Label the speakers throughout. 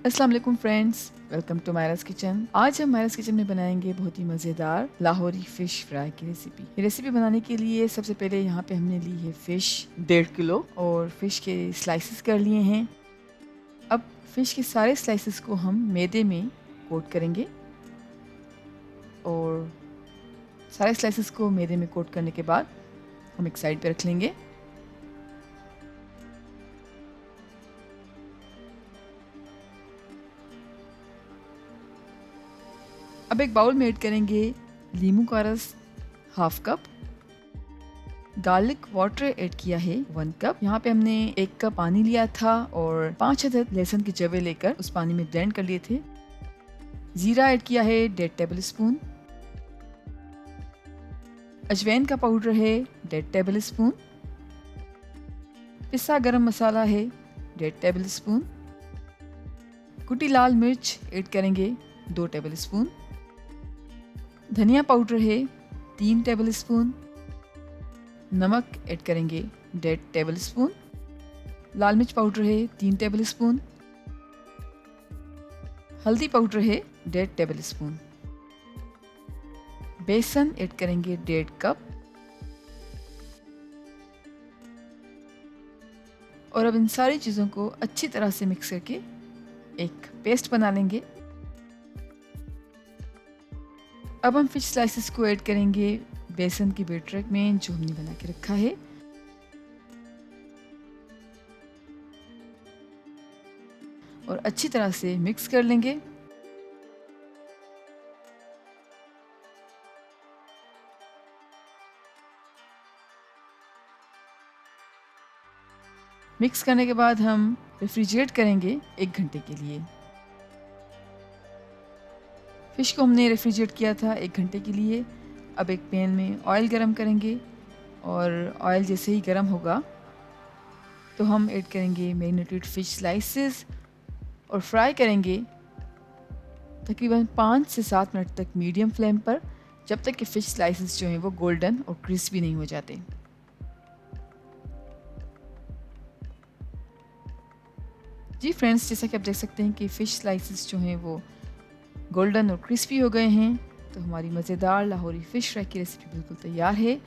Speaker 1: अस्सलाम वालेकुम friends, welcome to Myra's kitchen. आज हम मायरास किचन में बनाएंगे बहुत ही मज़ेदार लाहौरी फ़िश फ्राई की रेसिपी। ये रेसिपी बनाने के लिए सबसे पहले यहाँ पे हमने ली है फ़िश 1.5 किलो और फ़िश के स्लाइसेस कर लिए हैं। अब फ़िश के सारे स्लाइसेस को हम मैदे में कोट करेंगे और सारे स्लाइसेस को मैदे में कोट करने के बाद हम एक साइड पे रख लेंगे। अब एक बाउल में ऐड करेंगे लीमू का रस 1/2 कप, गार्लिक वाटर ऐड किया है 1 कप। यहाँ पे हमने 1 कप पानी लिया था और 5 अदद लहसुन के जवे लेकर उस पानी में ब्लेंड कर लिए थे। जीरा ऐड किया है 1.5 टेबल स्पून, अजवाइन का पाउडर है 1.5 टेबल स्पून, पिसा गरम मसाला है 1.5 टेबल स्पून, कुटी लाल मिर्च ऐड करेंगे 2 टेबल स्पून, धनिया पाउडर है 3 टेबल स्पून, नमक ऐड करेंगे 1.5 टेबल स्पून, लाल मिर्च पाउडर है 3 टेबल स्पून, हल्दी पाउडर है 1.5 टेबल स्पून, बेसन ऐड करेंगे 1.5 कप और अब इन सारी चीज़ों को अच्छी तरह से मिक्स करके एक पेस्ट बना लेंगे। अब हम फिश स्लाइसेस को ऐड करेंगे बेसन की बैटर में जो हमने बना के रखा है। और अच्छी तरह से मिक्स कर लेंगे। मिक्स करने के बाद हम रेफ्रिजरेट करेंगे 1 घंटे के लिए। फ़िश को हमने रेफ्रिजरेट किया था 1 घंटे के लिए। अब एक पैन में ऑयल गरम करेंगे और ऑयल जैसे ही गरम होगा तो हम ऐड करेंगे मैरिनेटेड फ़िश स्लाइसेस और फ्राई करेंगे तकरीबन 5 से 7 मिनट तक मीडियम फ्लेम पर, जब तक कि फ़िश स्लाइसेस जो हैं वो गोल्डन और क्रिस्पी नहीं हो जाते। जी फ्रेंड्स, जैसा कि आप देख सकते हैं कि फ़िश स्लाइसेस जो हैं वो गोल्डन और क्रिस्पी हो गए हैं, तो हमारी मज़ेदार लाहौरी फ़िश फ्राई की रेसिपी बिल्कुल तैयार है।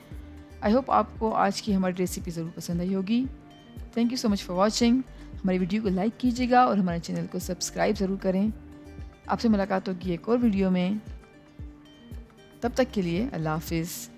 Speaker 1: आई होप आपको आज की हमारी रेसिपी ज़रूर पसंद आई होगी। Thank you so much for watching. हमारी वीडियो को लाइक कीजिएगा और हमारे चैनल को सब्सक्राइब ज़रूर करें। आपसे मुलाकात होगी एक और वीडियो में। तब तक के लिए अल्लाह हाफ़िज़।